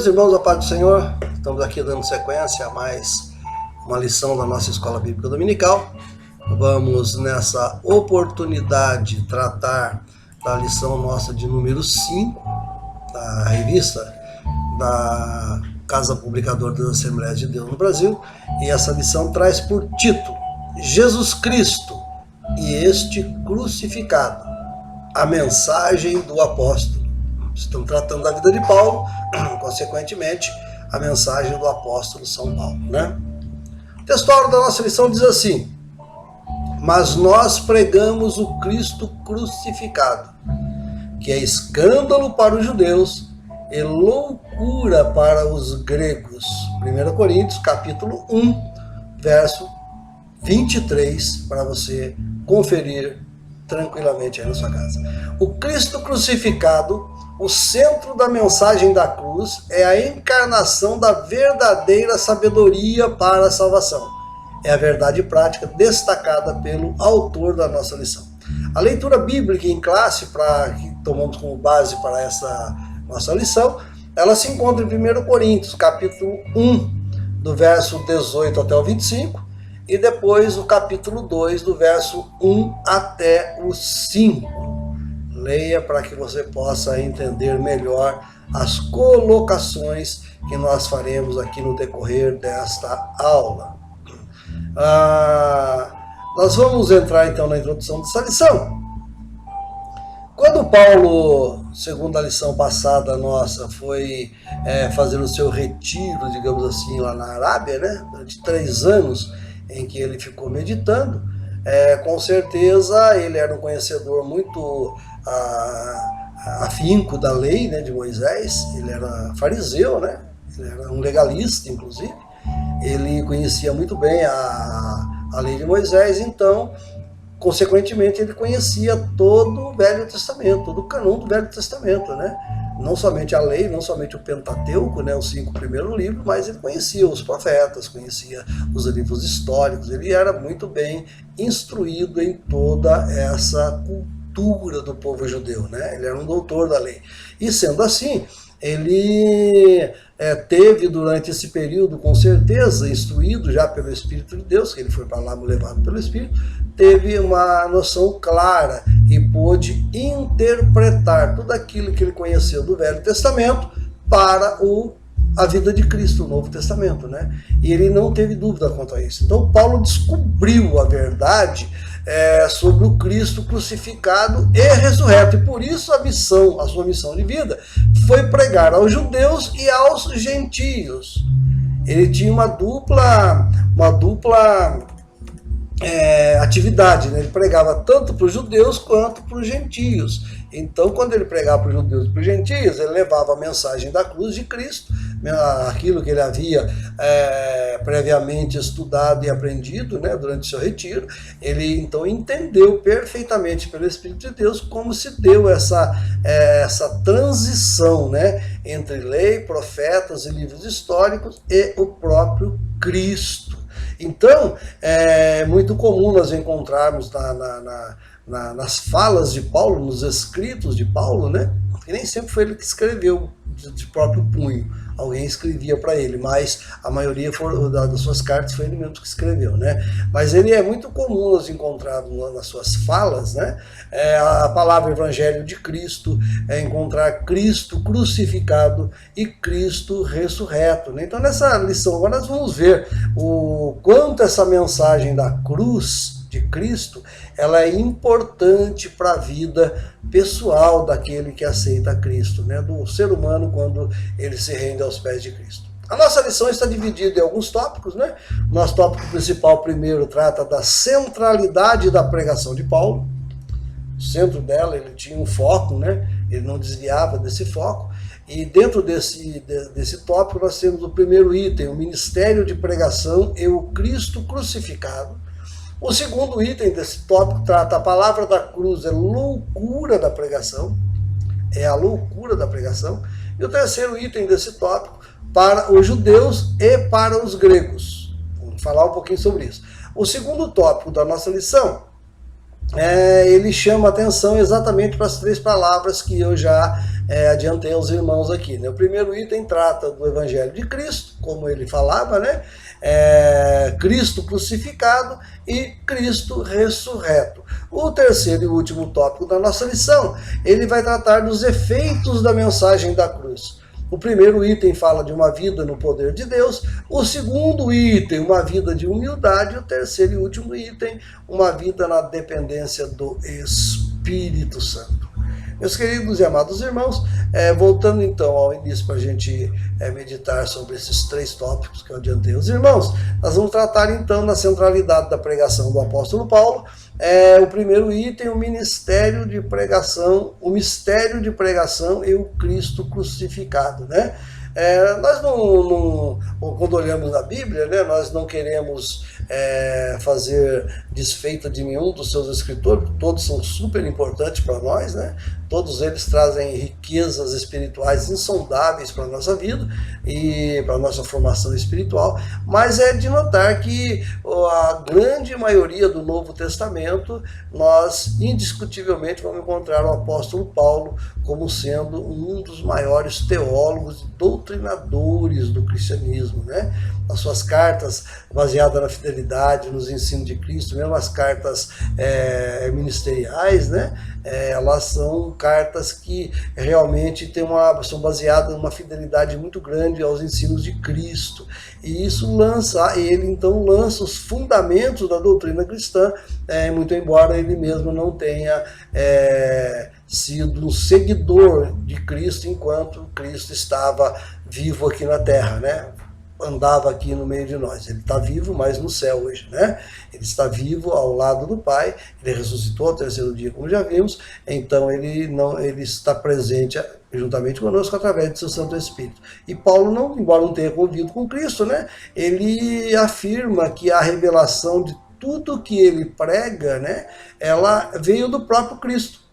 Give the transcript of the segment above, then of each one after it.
irmãos, a paz do Senhor. Estamos aqui dando sequência a mais uma lição da nossa Escola Bíblica Dominical. Vamos, nessa oportunidade, tratar da lição nossa de número 5, da revista da Casa Publicadora das Assembleias de Deus no Brasil. E essa lição traz por título Jesus Cristo e este crucificado, a mensagem do apóstolo. Estamos tratando da vida de Paulo, consequentemente, a mensagem do apóstolo São Paulo, né? O textuário da nossa lição diz assim: mas nós pregamos o Cristo crucificado, que é escândalo para os judeus e loucura para os gregos. 1 Coríntios, capítulo 1, verso 23, para você conferir tranquilamente aí na sua casa. O Cristo crucificado, o centro da mensagem da cruz, é a encarnação da verdadeira sabedoria para a salvação. É a verdade prática destacada pelo autor da nossa lição. A leitura bíblica em classe, que tomamos como base para essa nossa lição, ela se encontra em 1 Coríntios, capítulo 1, do verso 18 até o 25, e depois o capítulo 2, do verso 1 até o 5. Leia para que você possa entender melhor as colocações que nós faremos aqui no decorrer desta aula. Nós vamos entrar então na introdução dessa lição. Quando Paulo, segundo a lição passada nossa, foi fazer o seu retiro, digamos assim, lá na Arábia, né, durante 3 anos em que ele ficou meditando, com certeza ele era um conhecedor muito afinco da lei, né, de Moisés. Ele era fariseu, né, ele era um legalista, inclusive. Ele conhecia muito bem a lei de Moisés, então, consequentemente, ele conhecia todo o Velho Testamento, todo o cânon do Velho Testamento, né? Não somente a lei, não somente o Pentateuco, né, os 5 primeiros livros, mas ele conhecia os profetas, conhecia os livros históricos. Ele era muito bem instruído em toda essa cultura do povo judeu, né? Ele era um doutor da lei. E sendo assim, ele teve durante esse período, com certeza, instruído já pelo Espírito de Deus, que ele foi para lá levado pelo Espírito, teve uma noção clara e pôde interpretar tudo aquilo que ele conheceu do Velho Testamento para a vida de Cristo, o Novo Testamento, né? E ele não teve dúvida quanto a isso. Então Paulo descobriu a verdade sobre o Cristo crucificado e ressurreto, e por isso a sua missão de vida foi pregar aos judeus e aos gentios. Ele tinha uma dupla atividade, né? Ele pregava tanto para os judeus quanto para os gentios. Então, quando ele pregava para os judeus e para os gentios, ele levava a mensagem da cruz de Cristo, aquilo que ele havia previamente estudado e aprendido, né, durante o seu retiro. Ele então entendeu perfeitamente pelo Espírito de Deus como se deu essa transição, né, entre lei, profetas e livros históricos e o próprio Cristo. Então, é muito comum nós encontrarmos nas falas de Paulo, nos escritos de Paulo, né? E nem sempre foi ele que escreveu de próprio punho. Alguém escrevia para ele, mas a maioria das suas cartas foi ele mesmo que escreveu, né? Mas ele é muito comum nós encontrarmos nas suas falas, né? A palavra Evangelho de Cristo, encontrar Cristo crucificado e Cristo ressurreto, né? Então, nessa lição agora nós vamos ver o quanto essa mensagem da cruz de Cristo, ela é importante para a vida pessoal daquele que aceita Cristo, né? Do ser humano quando ele se rende aos pés de Cristo. A nossa lição está dividida em alguns tópicos, né? O nosso tópico principal primeiro trata da centralidade da pregação de Paulo. O centro dela, ele tinha um foco, né? Ele não desviava desse foco. E dentro desse tópico nós temos o primeiro item, o ministério de pregação e o Cristo crucificado. O segundo item desse tópico trata a palavra da cruz, é loucura da pregação, é a loucura da pregação. E o terceiro item desse tópico, para os judeus e para os gregos. Vamos falar um pouquinho sobre isso. O segundo tópico da nossa lição ele chama atenção exatamente para as três palavras que eu já adiantei aos irmãos aqui, né? O primeiro item trata do Evangelho de Cristo, como ele falava, né? Cristo crucificado e Cristo ressurreto. O terceiro e último tópico da nossa lição, ele vai tratar dos efeitos da mensagem da cruz. O primeiro item fala de uma vida no poder de Deus, o segundo item, uma vida de humildade, o terceiro e último item, uma vida na dependência do Espírito Santo. Meus queridos e amados irmãos, voltando então ao início para a gente meditar sobre esses três tópicos que eu adiantei aos irmãos, nós vamos tratar então da centralidade da pregação do apóstolo Paulo. O primeiro item, o ministério de pregação, o mistério de pregação e o Cristo crucificado, né? Nós quando olhamos na Bíblia, né, nós não queremos fazer desfeita de nenhum dos seus escritores, todos são super importantes para nós, né? Todos eles trazem riquezas espirituais insondáveis para a nossa vida e para a nossa formação espiritual, mas é de notar que a grande maioria do Novo Testamento, nós indiscutivelmente vamos encontrar o apóstolo Paulo como sendo um dos maiores teólogos e doutrinadores do cristianismo, né? As suas cartas baseadas na fidelidade, nos ensinos de Cristo, mesmo as cartas ministeriais, né? Elas são cartas que realmente são baseadas numa fidelidade muito grande aos ensinos de Cristo. E isso ele então lança os fundamentos da doutrina cristã, muito embora ele mesmo não tenha sido um seguidor de Cristo enquanto Cristo estava vivo aqui na terra, né? Andava aqui no meio de nós. Ele está vivo, mas no céu hoje, né? Ele está vivo ao lado do Pai, ele ressuscitou ao terceiro dia, como já vimos, então ele está presente juntamente conosco através do seu Santo Espírito. E Paulo, embora não tenha convivido com Cristo, né? Ele afirma que a revelação de tudo que ele prega, né? Ela veio do próprio Cristo.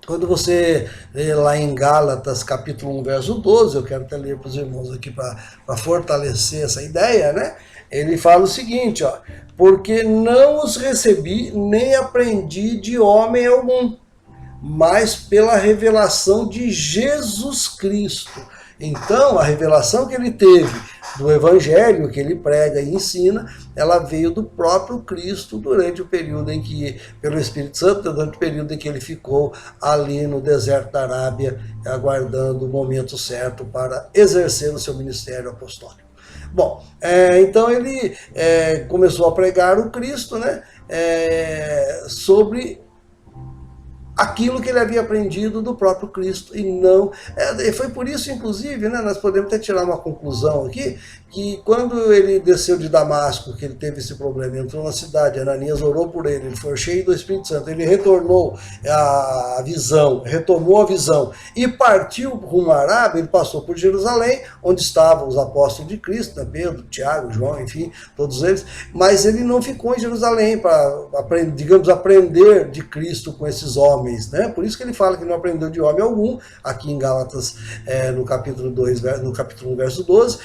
Quando você lê lá em Gálatas, capítulo 1, verso 12, eu quero até ler para os irmãos aqui para fortalecer essa ideia, né? Ele fala o seguinte, ó, porque não os recebi nem aprendi de homem algum, mas pela revelação de Jesus Cristo. Então, a revelação que ele teve do Evangelho, que ele prega e ensina, ela veio do próprio Cristo durante o período em que, pelo Espírito Santo, durante o período em que ele ficou ali no deserto da Arábia, aguardando o momento certo para exercer o seu ministério apostólico. Bom, então ele começou a pregar o Cristo, né, sobre aquilo que ele havia aprendido do próprio Cristo e não... foi por isso, inclusive, né, nós podemos até tirar uma conclusão aqui, que quando ele desceu de Damasco, que ele teve esse problema, entrou na cidade, Ananias orou por ele foi cheio do Espírito Santo, ele retornou a visão, retomou a visão e partiu rumo à Arábia, ele passou por Jerusalém, onde estavam os apóstolos de Cristo, né, Pedro, Tiago, João, enfim, todos eles, mas ele não ficou em Jerusalém para, digamos, aprender de Cristo com esses homens, né? Por isso que ele fala que não aprendeu de homem algum, aqui em Gálatas, no capítulo 1, verso 12,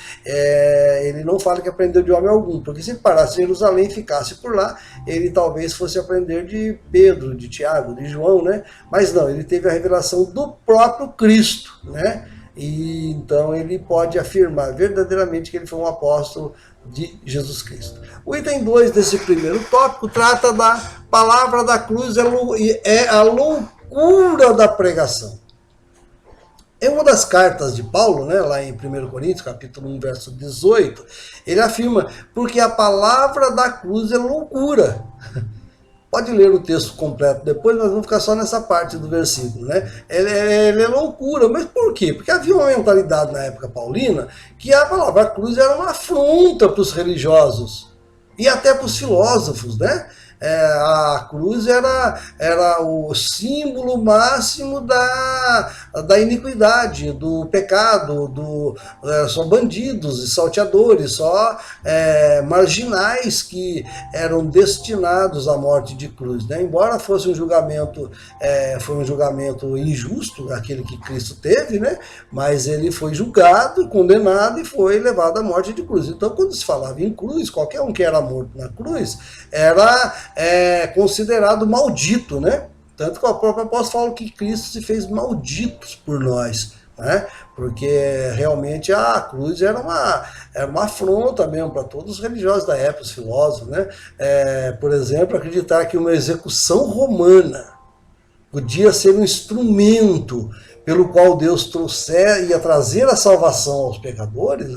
ele não fala que aprendeu de homem algum, porque se ele parasse em Jerusalém e ficasse por lá, ele talvez fosse aprender de Pedro, de Tiago, de João, né? Mas não, ele teve a revelação do próprio Cristo, né? E então ele pode afirmar verdadeiramente que ele foi um apóstolo de Jesus Cristo. O item 2 desse primeiro tópico trata da palavra da cruz, é a loucura da pregação. Em uma das cartas de Paulo, né, lá em 1 Coríntios, capítulo 1, verso 18, ele afirma, porque a palavra da cruz é loucura. Pode ler o texto completo depois, nós vamos ficar só nessa parte do versículo, né? Ele é loucura, mas por quê? Porque havia uma mentalidade na época paulina que a palavra cruz era uma afronta para os religiosos e até para os filósofos, né? A cruz era o símbolo máximo da iniquidade, do pecado, só bandidos e salteadores, só marginais que eram destinados à morte de cruz, né? Embora fosse um julgamento, foi um julgamento injusto, aquele que Cristo teve, né? Mas ele foi julgado, condenado e foi levado à morte de cruz. Então, quando se falava em cruz, qualquer um que era morto na cruz era é considerado maldito, né? Tanto que o próprio apóstolo fala que Cristo se fez maldito por nós, né? Porque realmente a cruz era uma afronta mesmo para todos os religiosos da época, os filósofos, né? Por exemplo, acreditar que uma execução romana podia ser um instrumento pelo qual Deus ia trazer a salvação aos pecadores,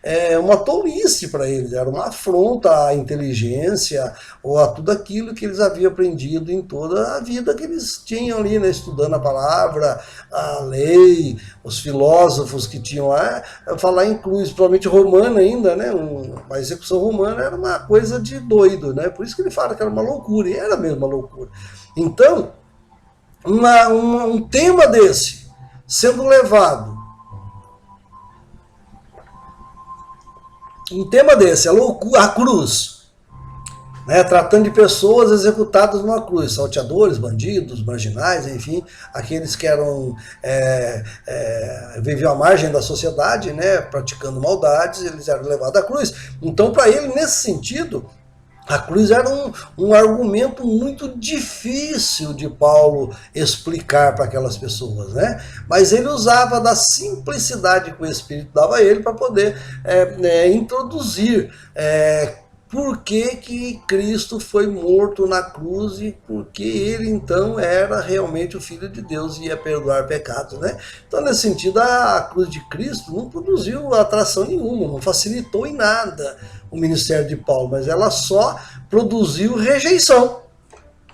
é uma tolice para eles, era uma afronta à inteligência ou a tudo aquilo que eles haviam aprendido em toda a vida que eles tinham ali, né, estudando a palavra, a lei, os filósofos que tinham lá, falar em cruz, provavelmente romana ainda, né, uma execução romana era uma coisa de doido, né, por isso que ele fala que era uma loucura, e era mesmo uma loucura. Então, um tema desse sendo levado, a cruz, né, tratando de pessoas executadas numa cruz, salteadores, bandidos, marginais, enfim, aqueles que eram viviam à margem da sociedade, né, praticando maldades, eles eram levados à cruz. Então, para ele, nesse sentido, a cruz era um argumento muito difícil de Paulo explicar para aquelas pessoas, né? Mas ele usava da simplicidade que o Espírito dava a ele para poder introduzir por que Cristo foi morto na cruz e porque ele então era realmente o Filho de Deus e ia perdoar pecados, né? Então, nesse sentido, a cruz de Cristo não produziu atração nenhuma, não facilitou em nada o ministério de Paulo, mas ela só produziu rejeição,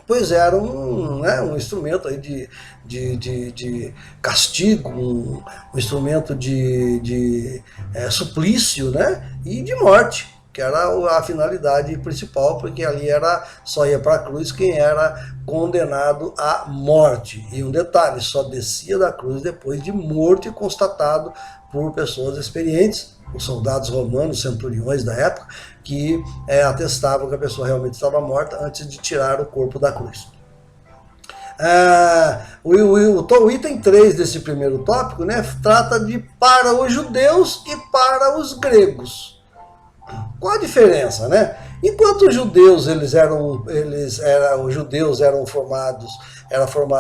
pois era um instrumento aí de castigo, um instrumento de suplício, né? E de morte, que era a finalidade principal, porque ali só ia para a cruz quem era condenado à morte. E um detalhe, só descia da cruz depois de morto e constatado por pessoas experientes, os soldados romanos, centuriões da época, que atestavam que a pessoa realmente estava morta antes de tirar o corpo da cruz. O item 3 desse primeiro tópico, né, trata de para os judeus e para os gregos. Qual a diferença, né? Enquanto os judeus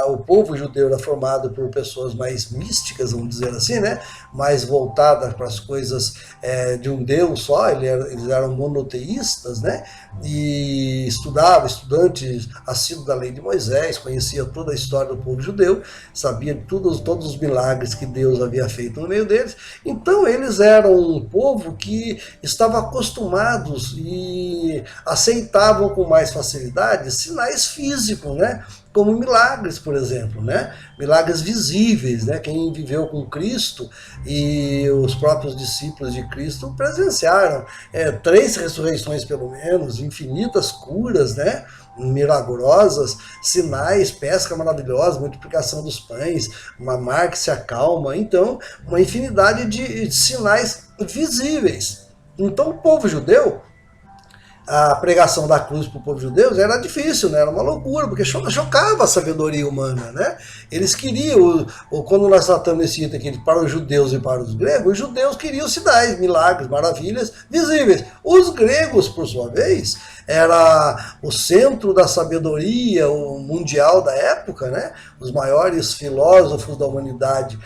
o povo judeu era formado por pessoas mais místicas, vamos dizer assim, né? Mais voltadas para as coisas de um Deus só, eles eram monoteístas, né? E estudantes assíduos da lei de Moisés, conhecia toda a história do povo judeu, sabia de todos os milagres que Deus havia feito no meio deles. Então eles eram um povo que estava acostumados e aceitavam com mais facilidade sinais físicos, né? Como milagres, por exemplo, né? Milagres visíveis, né? Quem viveu com Cristo e os próprios discípulos de Cristo presenciaram 3 ressurreições pelo menos, infinitas curas, né? Milagrosas, sinais, pesca maravilhosa, multiplicação dos pães, uma mar que se acalma, então uma infinidade de sinais visíveis. Então o povo judeu, a pregação da cruz para o povo judeu era difícil, né? Era uma loucura, porque chocava a sabedoria humana, né? Eles queriam, quando nós tratamos esse item aqui para os judeus e para os gregos, os judeus queriam sinais, milagres, maravilhas visíveis. Os gregos, por sua vez, era o centro da sabedoria mundial da época, né? Os maiores filósofos da humanidade,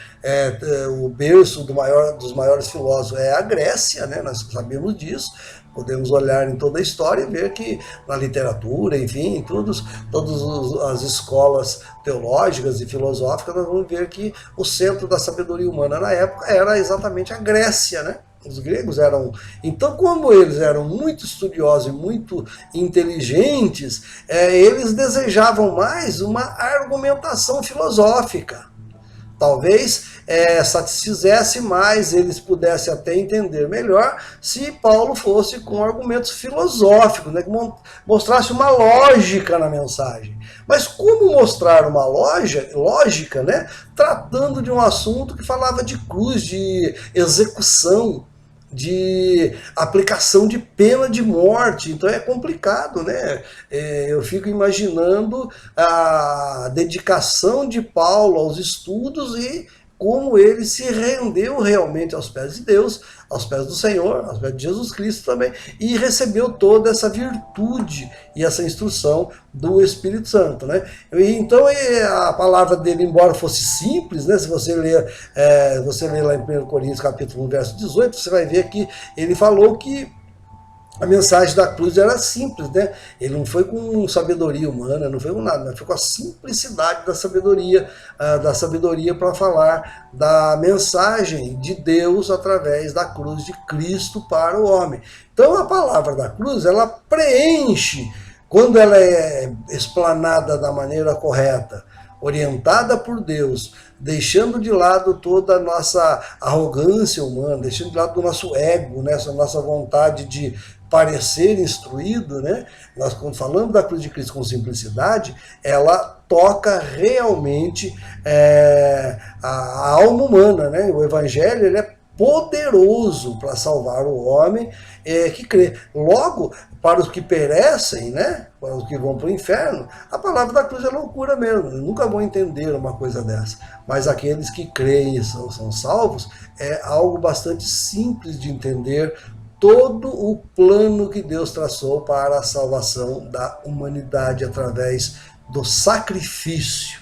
o berço dos maiores filósofos é a Grécia, né? Nós sabemos disso. Podemos olhar em toda a história e ver que na literatura, enfim, em todas as escolas teológicas e filosóficas, nós vamos ver que o centro da sabedoria humana na época era exatamente a Grécia, né? Os gregos eram... Então, como eles eram muito estudiosos e muito inteligentes, eles desejavam mais uma argumentação filosófica. Talvez satisfizesse mais, eles pudessem até entender melhor se Paulo fosse com argumentos filosóficos, né, que mostrasse uma lógica na mensagem. Mas como mostrar uma lógica, né, tratando de um assunto que falava de cruz, de execução, de aplicação de pena de morte? Então é complicado, né? Eu fico imaginando a dedicação de Paulo aos estudos e como ele se rendeu realmente aos pés de Deus, aos pés do Senhor, aos pés de Jesus Cristo também, e recebeu toda essa virtude e essa instrução do Espírito Santo, né? E então a palavra dele, embora fosse simples, né? Se você ler lá em 1 Coríntios capítulo 1, verso 18, você vai ver que ele falou que a mensagem da cruz era simples, né? Ele não foi com sabedoria humana, não foi com nada, mas foi com a simplicidade da sabedoria para falar da mensagem de Deus através da cruz de Cristo para o homem. Então a palavra da cruz, ela preenche, quando ela é explanada da maneira correta, orientada por Deus, deixando de lado toda a nossa arrogância humana, deixando de lado o nosso ego, né, essa nossa vontade de parecer instruído, né? Nós, quando falamos da cruz de Cristo com simplicidade, ela toca realmente a alma humana, né? O Evangelho, ele é poderoso para salvar o homem que crê. Logo, para os que perecem, né? Para os que vão para o inferno, a palavra da cruz é loucura mesmo. Nunca vão entender uma coisa dessa. Mas aqueles que creem e são salvos, é algo bastante simples de entender todo o plano que Deus traçou para a salvação da humanidade através do sacrifício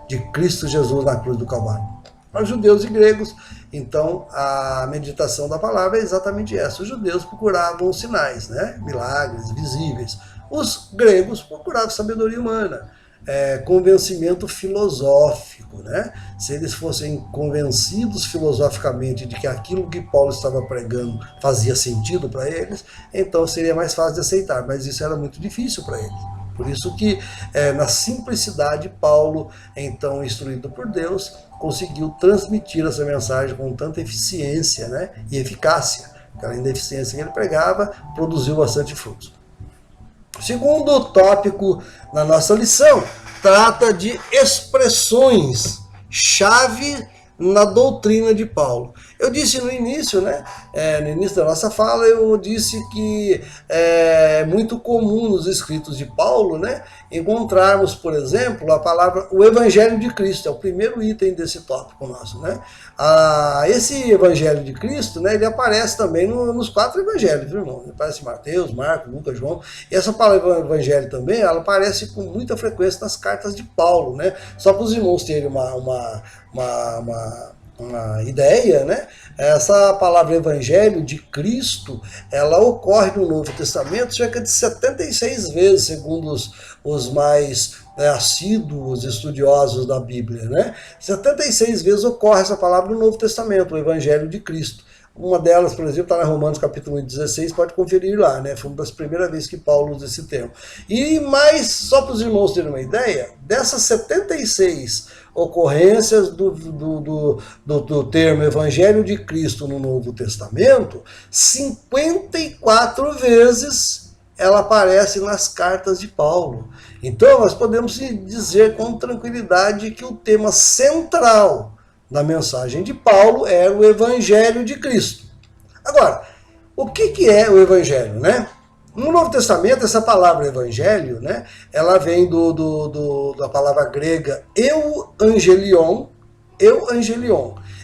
de Cristo Jesus na cruz do Calvário. Para os judeus e gregos, então, a meditação da palavra é exatamente essa. Os judeus procuravam sinais, né? Milagres visíveis. Os gregos procuravam sabedoria humana, convencimento filosófico, né? Se eles fossem convencidos filosoficamente de que aquilo que Paulo estava pregando fazia sentido para eles, então seria mais fácil de aceitar, mas isso era muito difícil para eles. Por isso que, na simplicidade, Paulo, então instruído por Deus, conseguiu transmitir essa mensagem com tanta eficiência, né, e eficácia. Além da eficiência que ele pregava, produziu bastante frutos. O segundo tópico na nossa lição trata de expressões-chave na doutrina de Paulo. Eu disse no início, né? No início da nossa fala, eu disse que é muito comum nos escritos de Paulo, né, encontrarmos, por exemplo, a palavra, o Evangelho de Cristo, é o primeiro item desse tópico nosso, né? Esse Evangelho de Cristo, né, ele aparece também nos 4 evangelhos, viu, irmão? Ele aparece em Mateus, Marcos, Lucas, João, e essa palavra Evangelho também, ela aparece com muita frequência nas cartas de Paulo, né? Só para os irmãos terem uma ideia, né? Essa palavra Evangelho de Cristo, ela ocorre no Novo Testamento cerca de 76 vezes, segundo os mais assíduos estudiosos da Bíblia, né? 76 vezes ocorre essa palavra no Novo Testamento, o Evangelho de Cristo. Uma delas, por exemplo, está na Romanos capítulo 16, pode conferir lá, né? Foi uma das primeiras vezes que Paulo usa esse termo. Mas, só para os irmãos terem uma ideia, dessas 76 ocorrências do termo Evangelho de Cristo no Novo Testamento, 54 vezes ela aparece nas cartas de Paulo. Então, nós podemos dizer com tranquilidade que o tema central da mensagem de Paulo era o Evangelho de Cristo. Agora, o que é o Evangelho, né? No Novo Testamento, essa palavra Evangelho, né, ela vem da palavra grega euangelion.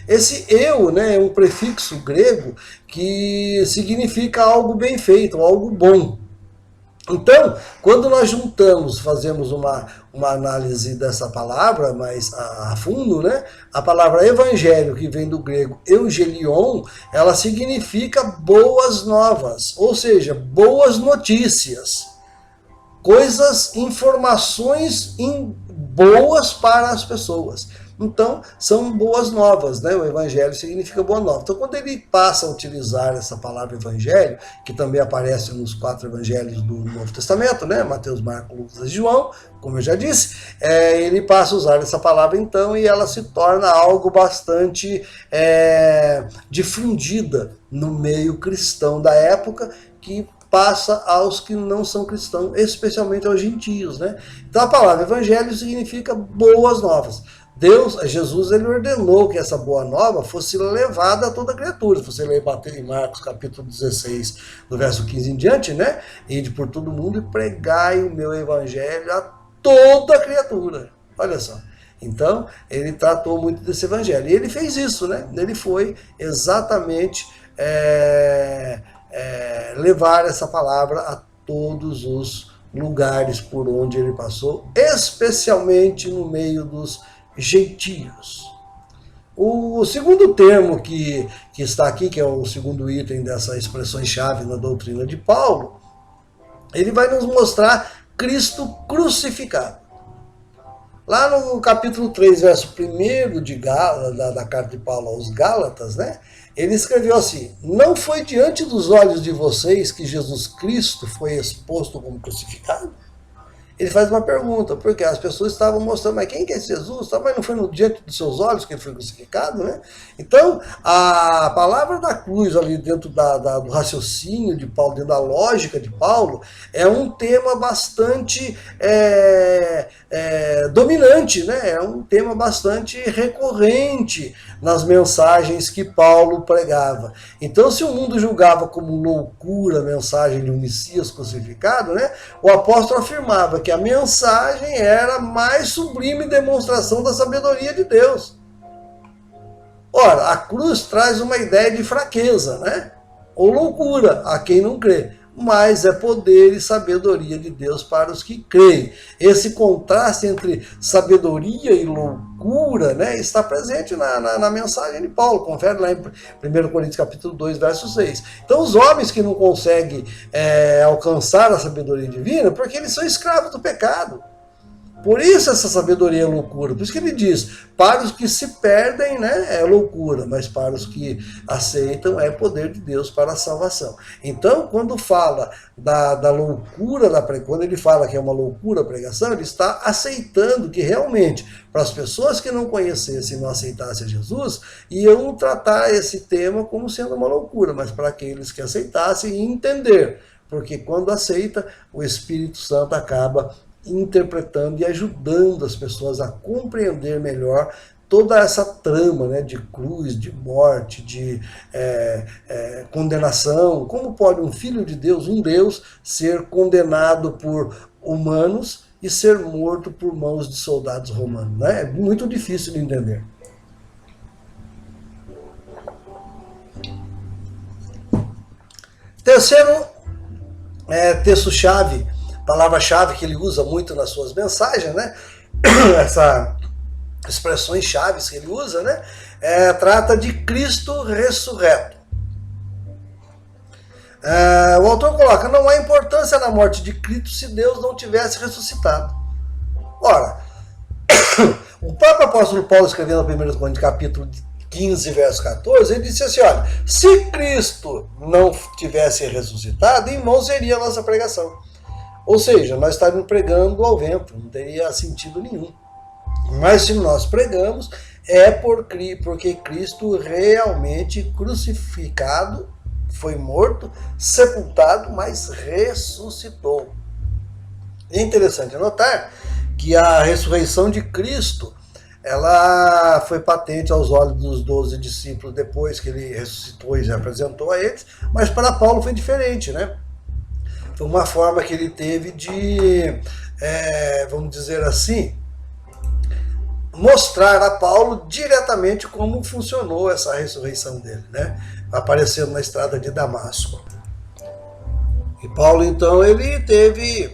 Esse eu, né, é um prefixo grego que significa algo bem feito, algo bom. Então, quando nós fazemos uma análise dessa palavra mais a fundo, né? A palavra evangelho, que vem do grego eugelion, ela significa boas novas, ou seja, boas notícias, informações boas para as pessoas. Então, são boas novas, né? O evangelho significa boa nova. Então, quando ele passa a utilizar essa palavra evangelho, que também aparece nos 4 evangelhos do Novo Testamento, né? Mateus, Marcos, Lucas e João, como eu já disse, ele passa a usar essa palavra então, e ela se torna algo bastante difundida no meio cristão da época, que passa aos que não são cristãos, especialmente aos gentios, né? Então, a palavra evangelho significa boas novas. Jesus, ele ordenou que essa boa nova fosse levada a toda criatura. Se você ler em Marcos capítulo 16, do verso 15 em diante, né? Ide por todo mundo e pregai o meu evangelho a toda criatura. Olha só. Então, ele tratou muito desse evangelho. E ele fez isso, né? Ele foi exatamente levar essa palavra a todos os lugares por onde ele passou, especialmente no meio dos gentios. O segundo termo que está aqui, que é o segundo item dessa expressões-chave na doutrina de Paulo, ele vai nos mostrar Cristo crucificado. Lá no capítulo 3, verso 1 da carta de Paulo aos Gálatas, né? Ele escreveu assim: não foi diante dos olhos de vocês que Jesus Cristo foi exposto como crucificado? Ele faz uma pergunta, porque as pessoas estavam mostrando, mas quem que é esse Jesus? Mas não foi diante dos seus olhos que ele foi crucificado, né? Então, a palavra da cruz ali dentro do raciocínio de Paulo, dentro da lógica de Paulo, é um tema bastante dominante, né? É um tema bastante recorrente nas mensagens que Paulo pregava. Então, se o mundo julgava como loucura a mensagem de um Messias crucificado, né? O apóstolo afirmava que a mensagem era a mais sublime demonstração da sabedoria de Deus. Ora, a cruz traz uma ideia de fraqueza, né? Ou loucura a quem não crê. Mas é poder e sabedoria de Deus para os que creem. Esse contraste entre sabedoria e loucura, né, está presente na mensagem de Paulo. Confere lá em 1 Coríntios capítulo 2, verso 6. Então, os homens que não conseguem alcançar a sabedoria divina, porque eles são escravos do pecado. Por isso essa sabedoria é loucura. Por isso que ele diz, para os que se perdem, né, é loucura, mas para os que aceitam é poder de Deus para a salvação. Então, quando fala da loucura, quando ele fala que é uma loucura a pregação, ele está aceitando que realmente, para as pessoas que não conhecessem e não aceitassem Jesus, iam tratar esse tema como sendo uma loucura, mas para aqueles que aceitassem e entender, porque quando aceita, o Espírito Santo acaba interpretando e ajudando as pessoas a compreender melhor toda essa trama, né, de cruz, de morte, de condenação. Como pode um filho de Deus, um Deus, ser condenado por humanos e ser morto por mãos de soldados romanos? Né? É muito difícil de entender. Terceiro texto-chave, palavra-chave que ele usa muito nas suas mensagens, né? Essa expressões chaves que ele usa, né? Trata de Cristo ressurreto. O autor coloca, não há importância na morte de Cristo se Deus não tivesse ressuscitado. Ora, o próprio apóstolo Paulo, escrevendo no 1 Coríntios capítulo 15, verso 14, ele disse assim, olha, se Cristo não tivesse ressuscitado, em vão seria a nossa pregação. Ou seja, nós estaríamos pregando ao vento, não teria sentido nenhum. Mas se nós pregamos, é porque Cristo realmente crucificado, foi morto, sepultado, mas ressuscitou. É interessante notar que a ressurreição de Cristo, ela foi patente aos olhos dos 12 discípulos depois que ele ressuscitou e se apresentou a eles, mas para Paulo foi diferente, né? Foi uma forma que ele teve de, vamos dizer assim, mostrar a Paulo diretamente como funcionou essa ressurreição dele, né? Aparecendo na estrada de Damasco. E Paulo, então, ele teve,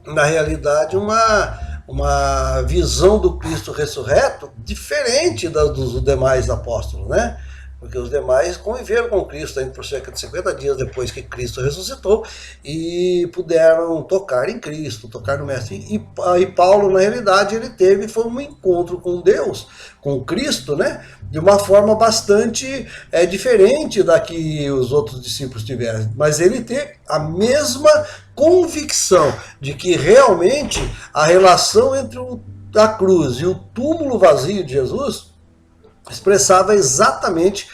na realidade, uma visão do Cristo ressurreto diferente dos demais apóstolos, né? Porque os demais conviveram com Cristo por cerca de 50 dias depois que Cristo ressuscitou e puderam tocar em Cristo, tocar no Mestre. E Paulo, na realidade, foi um encontro com Deus, com Cristo, né? De uma forma bastante diferente da que os outros discípulos tiveram. Mas ele teve a mesma convicção de que realmente a relação entre a cruz e o túmulo vazio de Jesus expressava exatamente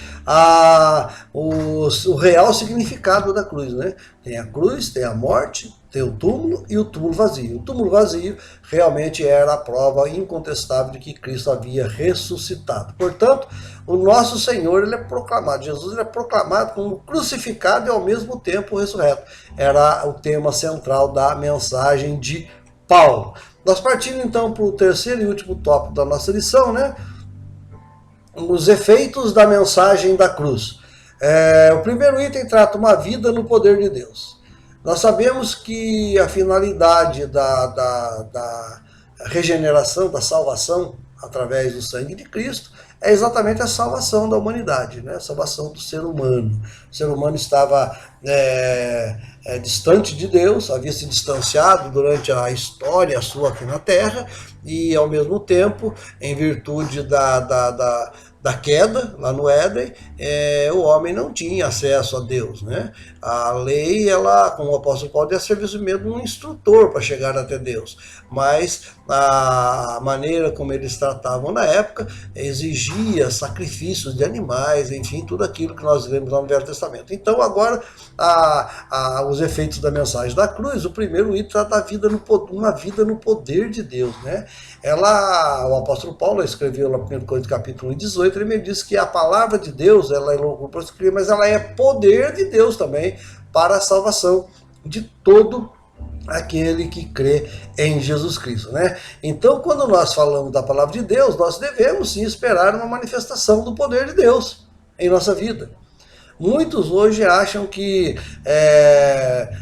o real significado da cruz, né? Tem a cruz, tem a morte, tem o túmulo e o túmulo vazio. O túmulo vazio realmente era a prova incontestável de que Cristo havia ressuscitado. Portanto, o nosso Senhor, ele é proclamado, Jesus ele é proclamado como crucificado e ao mesmo tempo ressurreto. Era o tema central da mensagem de Paulo. Nós partindo então para o terceiro e último tópico da nossa lição, né? Os efeitos da mensagem da cruz. O primeiro item trata uma vida no poder de Deus. Nós sabemos que a finalidade da regeneração, da salvação através do sangue de Cristo é exatamente a salvação da humanidade, né? A salvação do ser humano. O ser humano estava distante de Deus, havia se distanciado durante a história sua aqui na Terra, e ao mesmo tempo, em virtude da queda lá no Éden, o homem não tinha acesso a Deus, né? A lei, ela, como o apóstolo Paulo, ia servir mesmo um instrutor para chegar até Deus, mas a maneira como eles tratavam na época exigia sacrifícios de animais, enfim, tudo aquilo que nós vemos lá no Velho Testamento. Então agora os efeitos da mensagem da cruz, o primeiro item trata uma vida no poder de Deus, né? O apóstolo Paulo escreveu lá no 1 Coríntios capítulo 18, ele me disse que a palavra de Deus, ela é loucura para os que criam, mas ela é poder de Deus também para a salvação de todo aquele que crê em Jesus Cristo, né? Então, quando nós falamos da palavra de Deus, nós devemos sim esperar uma manifestação do poder de Deus em nossa vida. Muitos hoje acham que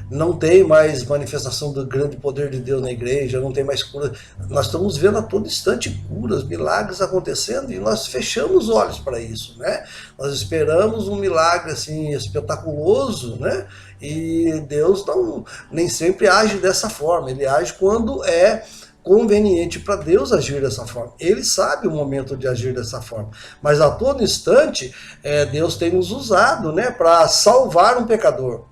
não tem mais manifestação do grande poder de Deus na igreja, não tem mais cura. Nós estamos vendo a todo instante curas, milagres acontecendo, e nós fechamos os olhos para isso, né? Nós esperamos um milagre assim espetaculoso, né? E Deus nem sempre age dessa forma. Ele age quando é conveniente para Deus agir dessa forma. Ele sabe o momento de agir dessa forma. Mas a todo instante, Deus tem nos usado, né, para salvar um pecador.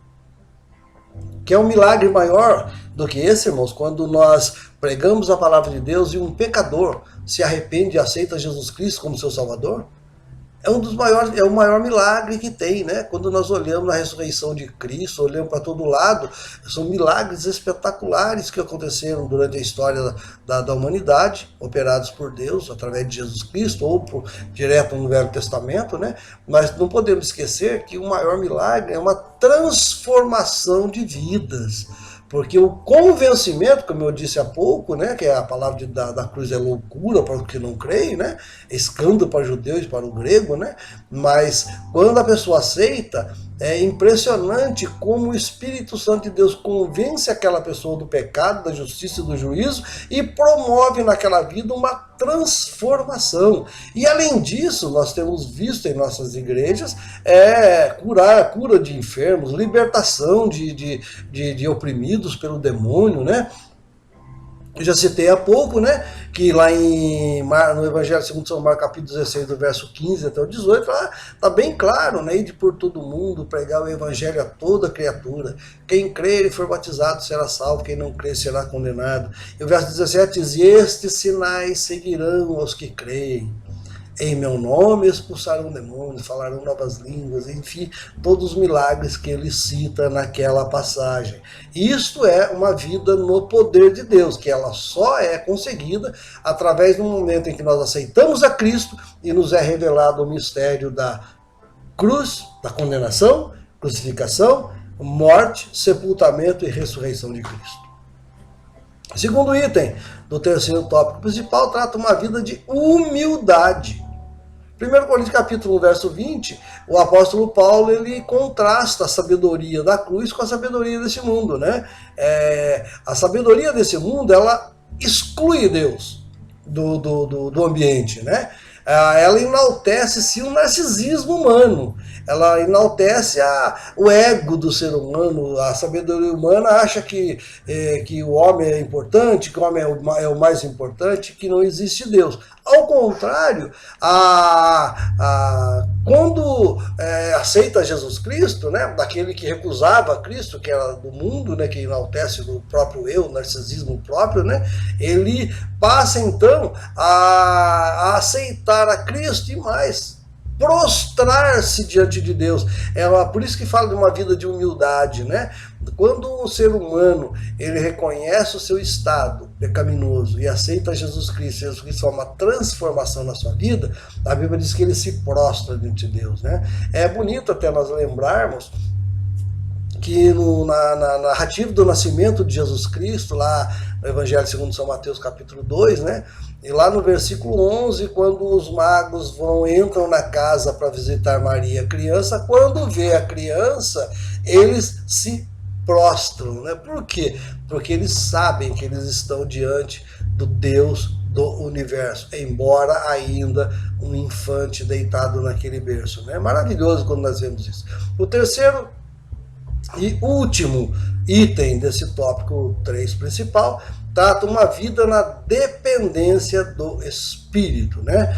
Que é um milagre maior do que esse, irmãos, quando nós pregamos a palavra de Deus e um pecador se arrepende e aceita Jesus Cristo como seu Salvador. É o maior milagre que tem, né? Quando nós olhamos a ressurreição de Cristo, olhamos para todo lado, são milagres espetaculares que aconteceram durante a história da humanidade, operados por Deus, através de Jesus Cristo, ou direto no Velho Testamento, né? Mas não podemos esquecer que o maior milagre é uma transformação de vidas. Porque o convencimento, como eu disse há pouco, né, que a palavra da cruz é loucura para os que não creem, né, escândalo para os judeus e para o grego, né, mas quando a pessoa aceita, é impressionante como o Espírito Santo de Deus convence aquela pessoa do pecado, da justiça e do juízo e promove naquela vida uma transformação. E além disso, nós temos visto em nossas igrejas cura de enfermos, libertação de oprimidos pelo demônio, né? Eu já citei há pouco, né, que lá no Evangelho segundo São Marcos, capítulo 16, do verso 15 até o 18, lá está bem claro, né, de por todo mundo pregar o Evangelho a toda criatura. Quem crer e for batizado será salvo, quem não crer será condenado. E o verso 17 diz: e estes sinais seguirão aos que creem. Em meu nome expulsarão demônios, falarão novas línguas, enfim, todos os milagres que ele cita naquela passagem. Isto é uma vida no poder de Deus, que ela só é conseguida através do momento em que nós aceitamos a Cristo e nos é revelado o mistério da cruz, da condenação, crucificação, morte, sepultamento e ressurreição de Cristo. Segundo item do terceiro tópico principal, trata uma vida de humildade. 1 Coríntios capítulo 1, verso 20, o apóstolo Paulo, ele contrasta a sabedoria da cruz com a sabedoria desse mundo, né? A sabedoria desse mundo, ela exclui Deus do ambiente, né? Ela enaltece sim o narcisismo humano, ela enaltece o ego do ser humano. A sabedoria humana acha que o homem é importante, que o homem é o mais importante, que não existe Deus. Ao contrário, quando aceita Jesus Cristo, né, daquele que recusava Cristo, que era do mundo, né, que enaltece o próprio eu, o narcisismo próprio, né, ele passa então a aceitar a Cristo e mais, prostrar-se diante de Deus. Por isso que fala de uma vida de humildade, né? Quando o ser humano ele reconhece o seu estado pecaminoso e aceita Jesus Cristo faz uma transformação na sua vida, a Bíblia diz que ele se prostra diante de Deus, né? É bonito até nós lembrarmos que na narrativa do nascimento de Jesus Cristo, lá no Evangelho segundo São Mateus, capítulo 2, né? E lá no versículo 11, quando os magos entram na casa para visitar Maria, a criança, quando vê a criança, eles se prostram, né? Por quê? Porque eles sabem que eles estão diante do Deus do universo, embora ainda um infante deitado naquele berço, né? É maravilhoso quando nós vemos isso. O terceiro e último item desse tópico 3 principal trata uma vida na dependência do Espírito, né?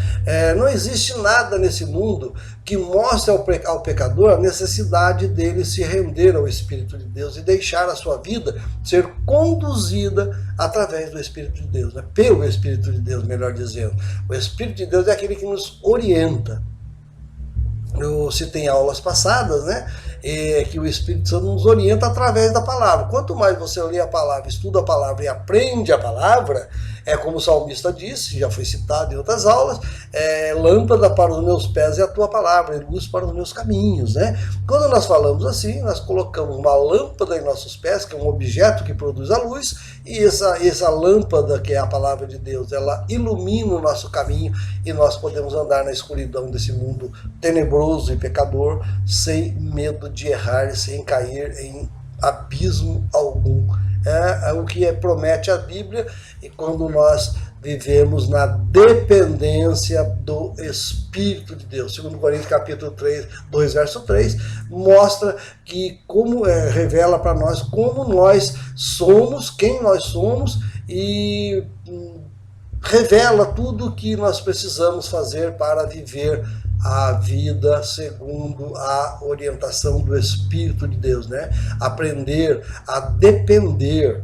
Não existe nada nesse mundo que mostre ao pecador a necessidade dele se render ao Espírito de Deus e deixar a sua vida ser conduzida através do Espírito de Deus, né? Pelo Espírito de Deus, melhor dizendo. O Espírito de Deus é aquele que nos orienta. Eu citei em aulas passadas, né? Que o Espírito Santo nos orienta através da palavra. Quanto mais você lê a palavra, estuda a palavra e aprende a palavra, é como o salmista disse, já foi citado em outras aulas, lâmpada para os meus pés é a tua palavra, e luz para os meus caminhos, né? Quando nós falamos assim, nós colocamos uma lâmpada em nossos pés, que é um objeto que produz a luz, e essa lâmpada, que é a palavra de Deus, ela ilumina o nosso caminho e nós podemos andar na escuridão desse mundo tenebroso e pecador, sem medo de errar e sem cair em abismo algum. É o que promete a Bíblia, e quando nós vivemos na dependência do Espírito de Deus. 2 Coríntios capítulo 2, verso 3, mostra que revela para nós como nós somos, quem nós somos, e revela tudo o que nós precisamos fazer para viver a vida segundo a orientação do Espírito de Deus, né? Aprender a depender,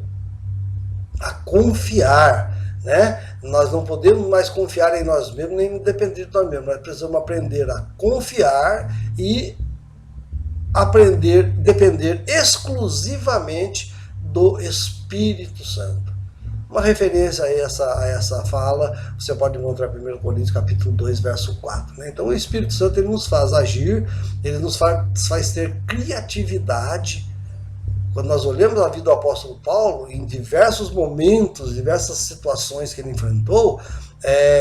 a confiar, né? Nós não podemos mais confiar em nós mesmos, nem depender de nós mesmos. Nós precisamos aprender a confiar e depender exclusivamente do Espírito Santo. Uma referência a essa fala, você pode encontrar em 1 Coríntios capítulo 2, verso 4. Né? Então o Espírito Santo ele nos faz agir, ele nos faz ter criatividade. Quando nós olhamos a vida do apóstolo Paulo, em diversos momentos, diversas situações que ele enfrentou,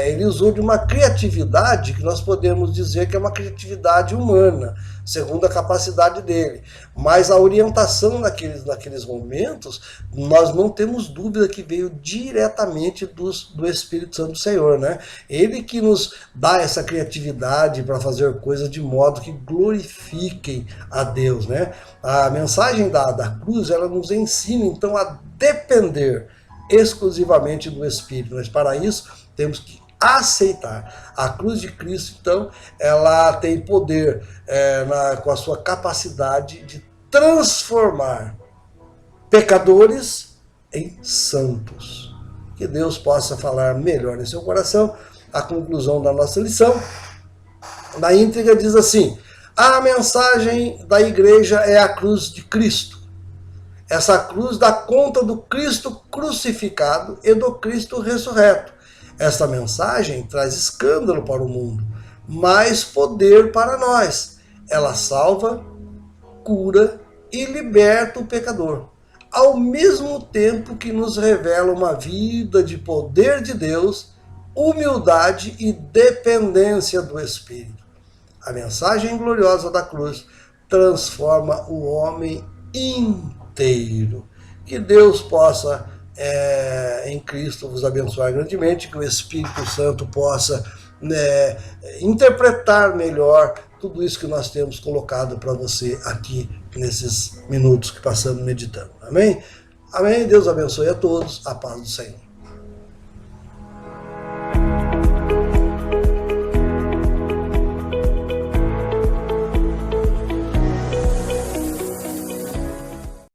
ele usou de uma criatividade que nós podemos dizer que é uma criatividade humana, segundo a capacidade dele. Mas a orientação naqueles momentos, nós não temos dúvida que veio diretamente do Espírito Santo do Senhor, né? Ele que nos dá essa criatividade para fazer coisas de modo que glorifiquem a Deus, né? A mensagem da cruz, ela nos ensina então a depender exclusivamente do Espírito, mas para isso temos que aceitar. A cruz de Cristo, então, ela tem poder com a sua capacidade de transformar pecadores em santos. Que Deus possa falar melhor em seu coração. A conclusão da nossa lição, na íntegra, diz assim: a mensagem da igreja é a cruz de Cristo. Essa cruz dá conta do Cristo crucificado e do Cristo ressurreto. Esta mensagem traz escândalo para o mundo, mas poder para nós. Ela salva, cura e liberta o pecador, ao mesmo tempo que nos revela uma vida de poder de Deus, humildade e dependência do Espírito. A mensagem gloriosa da cruz transforma o homem inteiro. Que Deus possa em Cristo vos abençoar grandemente, que o Espírito Santo possa interpretar melhor tudo isso que nós temos colocado para você aqui nesses minutos que passamos meditando. Amém? Amém? Deus abençoe a todos, a paz do Senhor.